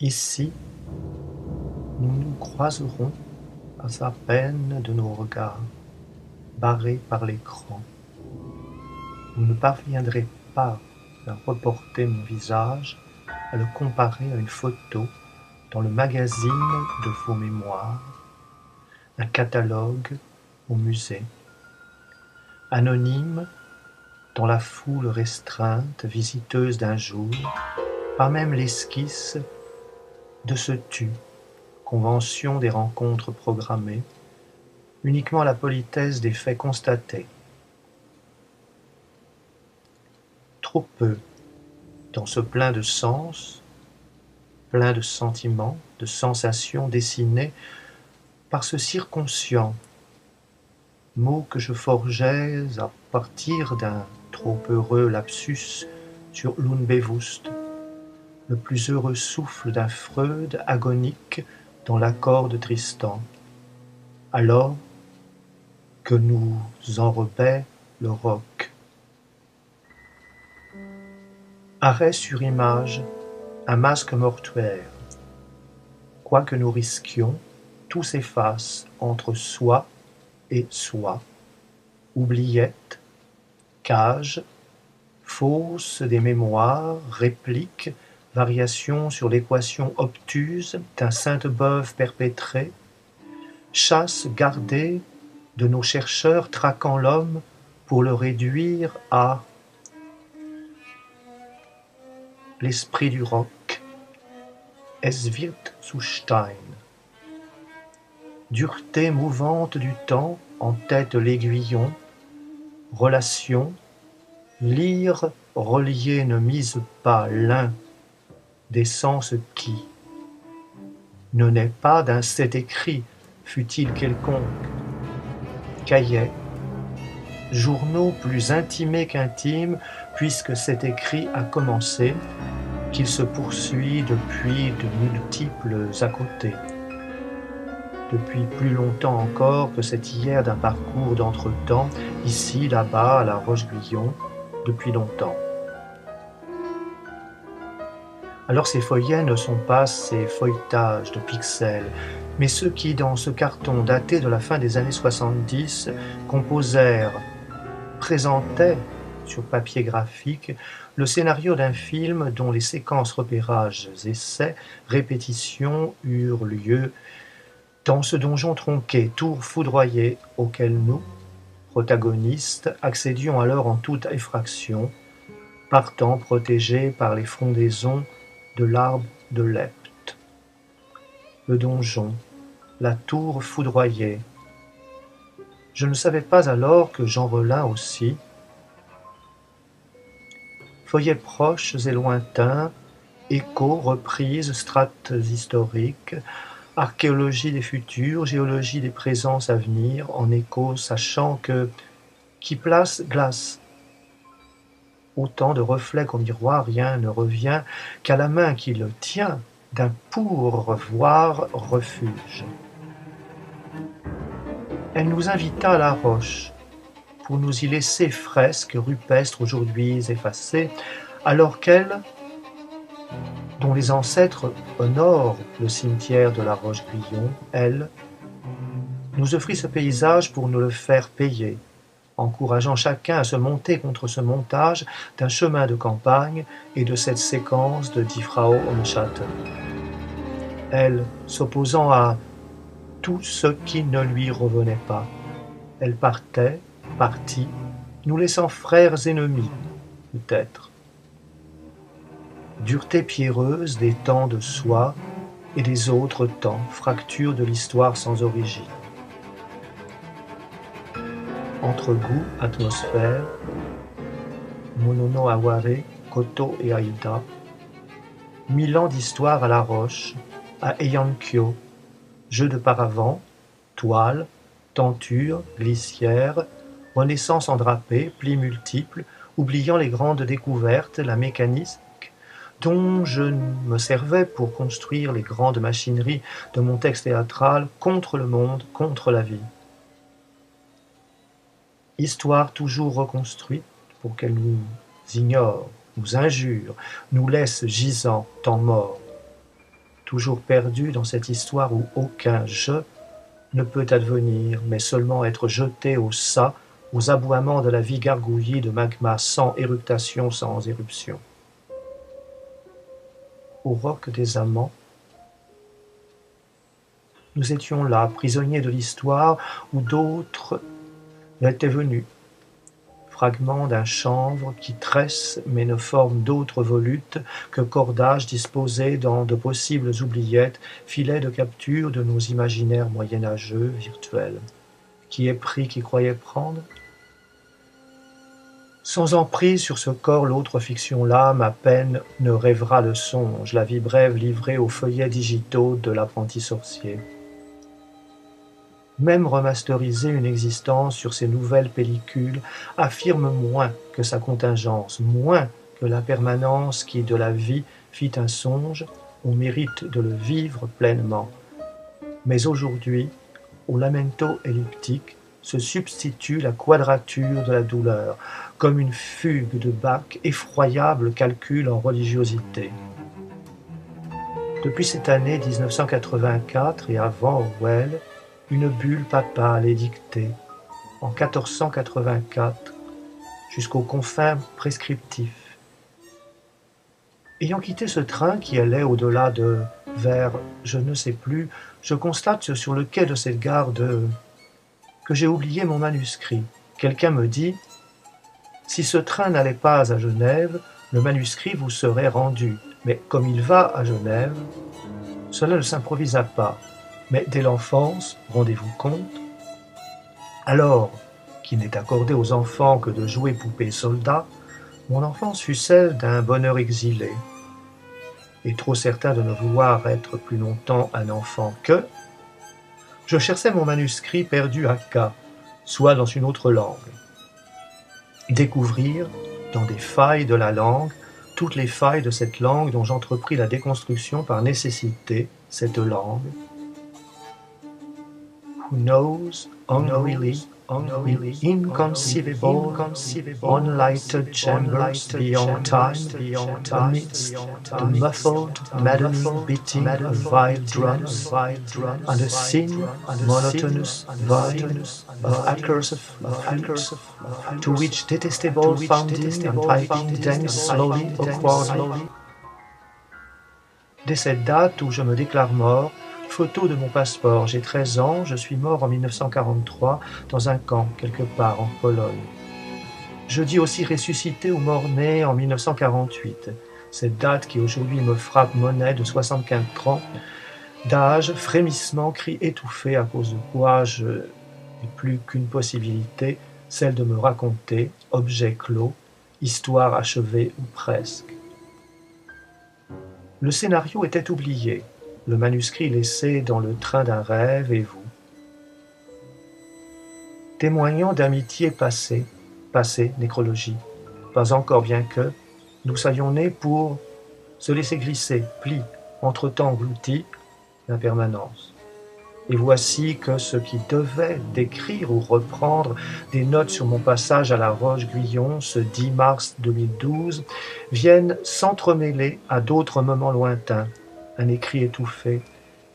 Ici, nous nous croiserons à sa peine de nos regards, barrés par l'écran. Vous ne parviendrez pas à reporter mon visage, à le comparer à une photo dans le magazine de vos mémoires, un catalogue au musée. Anonyme, dans la foule restreinte, visiteuse d'un jour, pas même l'esquisse de ce tu, convention des rencontres programmées, uniquement la politesse des faits constatés. Trop peu, dans ce plein de sens, plein de sentiments, de sensations dessinées par ce circonscient, mot que je forgeais à partir d'un trop heureux lapsus sur l'Unbewusst, le plus heureux souffle d'un Freud agonique dans l'accord de Tristan, alors que nous enrobait le roc. Arrêt sur image, un masque mortuaire. Quoi que nous risquions, tout s'efface entre soi et soi. Oubliette, cage, fausse des mémoires, réplique, variation sur l'équation obtuse d'un Sainte-Beuve perpétré, chasse gardée de nos chercheurs traquant l'homme pour le réduire à l'esprit du roc. Es wird zu Stein. Dureté mouvante du temps, en tête l'aiguillon, relation, lire, relier ne mise pas l'un des sens qui ne naît pas d'un set écrit, fût-il quelconque, cahier, journaux plus intimés qu'intimes, puisque cet écrit a commencé, qu'il se poursuit depuis de multiples à côté. Depuis plus longtemps encore que cet hier d'un parcours d'entretemps, ici, là-bas, à la Roche-Guyon, depuis longtemps. Alors ces feuillets ne sont pas ces feuilletages de pixels, mais ceux qui, dans ce carton daté de la fin des années 70, composèrent, présentaient, sur papier graphique, le scénario d'un film dont les séquences repérages, essais, répétitions eurent lieu dans ce donjon tronqué, tour foudroyé, auquel nous, protagonistes, accédions alors en toute effraction, partant protégés par les frondaisons de l'arbre de Lepte. Le donjon, la tour foudroyée. Je ne savais pas alors que Jean Rollin aussi. Feuillets proches et lointains, échos, reprises, strates historiques, archéologie des futurs, géologie des présences à venir, en écho, sachant que qui place glace. Autant de reflets qu'au miroir, rien ne revient qu'à la main qui le tient d'un pourvoir refuge. Elle nous invita à la roche, pour nous y laisser fresques, rupestres aujourd'hui effacées, alors qu'elle, dont les ancêtres honorent le cimetière de la Roche-Guyon, elle, nous offrit ce paysage pour nous le faire payer, encourageant chacun à se monter contre ce montage d'un chemin de campagne et de cette séquence de Die Frau am Schatten. Elle s'opposant à tout ce qui ne lui revenait pas. Elle partit, nous laissant frères ennemis, peut-être. Dureté pierreuse des temps de soi et des autres temps, fracture de l'histoire sans origine. Entre goût, atmosphère, Monono Aware, Koto et Aïda, 1000 ans d'histoire à la roche, à Eyankyo, jeu de paravent, toile, tenture, glissière, renaissance en drapé, plis multiples, oubliant les grandes découvertes, la mécanique, dont je me servais pour construire les grandes machineries de mon texte théâtral contre le monde, contre la vie. Histoire toujours reconstruite pour qu'elle nous ignore, nous injure, nous laisse gisant, temps mort. toujours perdu dans cette histoire où aucun « je » ne peut advenir, mais seulement être jeté au ça, aux aboiements de la vie gargouillie de magma sans éructation, sans éruption. Au roc des amants, nous étions là, prisonniers de l'histoire où d'autres étaient venus, fragments d'un chanvre qui tresse mais ne forme d'autres volutes que cordages disposés dans de possibles oubliettes, filets de capture de nos imaginaires moyenâgeux virtuels. Qui est pris qui croyait prendre? Sans emprise sur ce corps, l'autre fiction-là, ma peine ne rêvera le songe, la vie brève livrée aux feuillets digitaux de l'apprenti sorcier. Même remasteriser une existence sur ces nouvelles pellicules affirme moins que sa contingence, moins que la permanence qui de la vie fit un songe, au mérite de le vivre pleinement. Mais aujourd'hui, au lamento elliptique, se substitue la quadrature de la douleur, comme une fugue de Bach, effroyable calcul en religiosité. Depuis cette année 1984 et avant Orwell, une bulle papale est dictée, en 1484, jusqu'aux confins prescriptifs. Ayant quitté ce train qui allait au-delà de vers je ne sais plus, je constate sur le quai de cette gare que j'ai oublié mon manuscrit. Quelqu'un me dit « Si ce train n'allait pas à Genève, le manuscrit vous serait rendu. Mais comme il va à Genève, cela ne s'improvisa pas. Mais dès l'enfance, rendez-vous compte, alors qu'il n'est accordé aux enfants que de jouer poupées soldats, mon enfance fut celle d'un bonheur exilé. Et trop certain de ne vouloir être plus longtemps un enfant que, je cherchais mon manuscrit perdu à K, soit dans une autre langue. Découvrir, dans des failles de la langue, toutes les failles de cette langue dont j'entrepris la déconstruction par nécessité, cette langue, who knows unreally, inconceivable, unlighted chambers beyond time, amidst the muffled, maddening beating of vile drums, and the thin, monotonous volume of accursed flutes, to which detestable founding and piping dance slowly, awkwardly. Dès cette date où je me déclare mort, photo de mon passeport, j'ai 13 ans, je suis mort en 1943 dans un camp quelque part en Pologne. Je dis aussi ressuscité ou mort-né en 1948, cette date qui aujourd'hui me frappe monnaie de 75 ans d'âge, frémissement, cri étouffé à cause de quoi je n'ai plus qu'une possibilité, celle de me raconter, objet clos, histoire achevée ou presque. Le scénario était oublié, le manuscrit laissé dans le train d'un rêve et vous. Témoignant d'amitié passée, nécrologie, pas encore bien que, nous soyons nés pour se laisser glisser, pli, entre-temps englouti, l'impermanence. Et voici que ce qui devait décrire ou reprendre des notes sur mon passage à la Roche-Guyon ce 10 mars 2012 viennent s'entremêler à d'autres moments lointains, un écrit étouffé,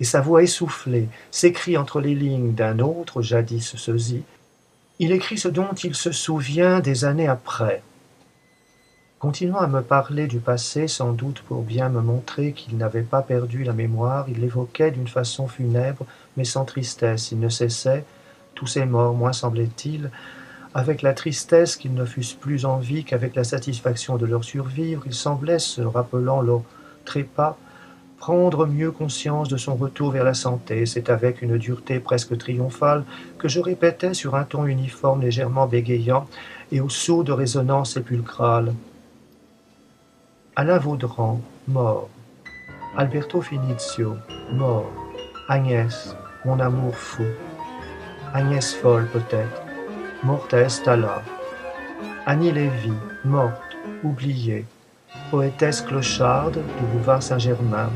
et sa voix essoufflée s'écrie entre les lignes d'un autre jadis sosie. Il écrit ce dont il se souvient des années après. Continuant à me parler du passé, sans doute pour bien me montrer qu'il n'avait pas perdu la mémoire, il l'évoquait d'une façon funèbre, mais sans tristesse. Il ne cessait, tous ces morts, moins semblait-il, avec la tristesse qu'ils ne fussent plus en vie qu'avec la satisfaction de leur survivre, il semblait, se rappelant leur trépas, prendre mieux conscience de son retour vers la santé. C'est avec une dureté presque triomphale que je répétais sur un ton uniforme légèrement bégayant et au saut de résonance sépulcrale. Alain Vaudran, mort. Alberto Finizio, mort. Agnès, mon amour fou. Agnès folle peut-être, morta là. Annie Lévy, morte, oubliée. Poétesse clocharde du boulevard Saint-Germain.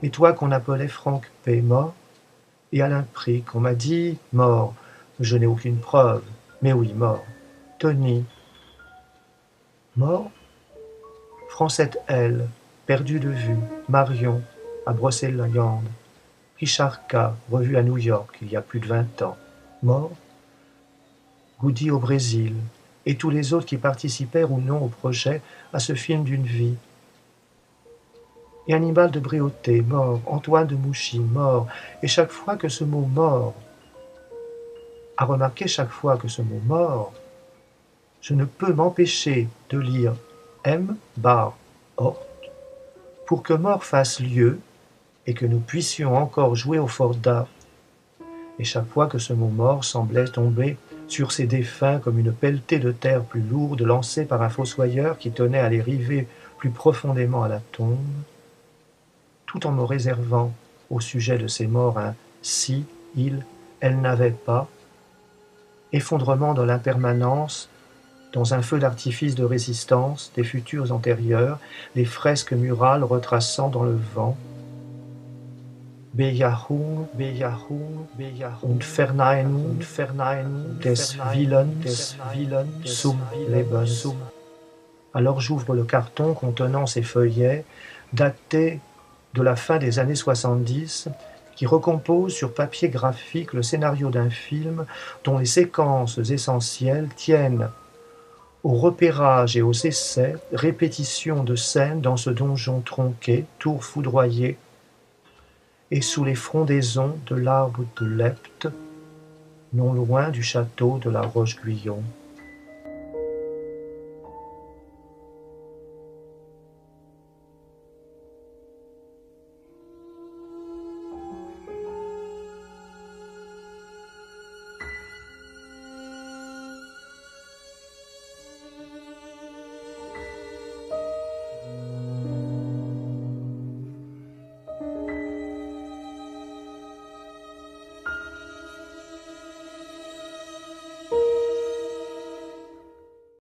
Et toi qu'on appelait Franck P. mort? Et Alain Prick, on m'a dit mort. Je n'ai aucune preuve, mais oui, mort. Tony, mort? Francette L, perdue de vue. Marion, à Brocéliande, Richard K., revu à New York il y a plus de 20 ans, mort, Goody au Brésil, et tous les autres qui participèrent ou non au projet à ce film d'une vie. Et Annibal de Bréauté, mort, Antoine de Mouchy, mort, et chaque fois que ce mot mort, à remarquer chaque fois que ce mot mort, je ne peux m'empêcher de lire M. bar Hort pour que mort fasse lieu et que nous puissions encore jouer au Fordat. Et chaque fois que ce mot mort semblait tomber sur ces défunts comme une pelletée de terre plus lourde lancée par un fossoyeur qui tenait à les river plus profondément à la tombe, tout en me réservant au sujet de ces morts un si, il, elle n'avait pas, effondrement dans l'impermanence, dans un feu d'artifice de résistance des futurs antérieurs, les fresques murales retraçant dans le vent Bejahung, und Verneinung des Willens zum Leben. Alors j'ouvre le carton contenant ces feuillets datés de la fin des années 70 qui recomposent sur papier graphique le scénario d'un film dont les séquences essentielles tiennent au repérage et aux essais, répétition de scènes dans ce donjon tronqué, tour foudroyée, et sous les frondaisons de l'arbre de Lepte, non loin du château de la Roche-Guyon.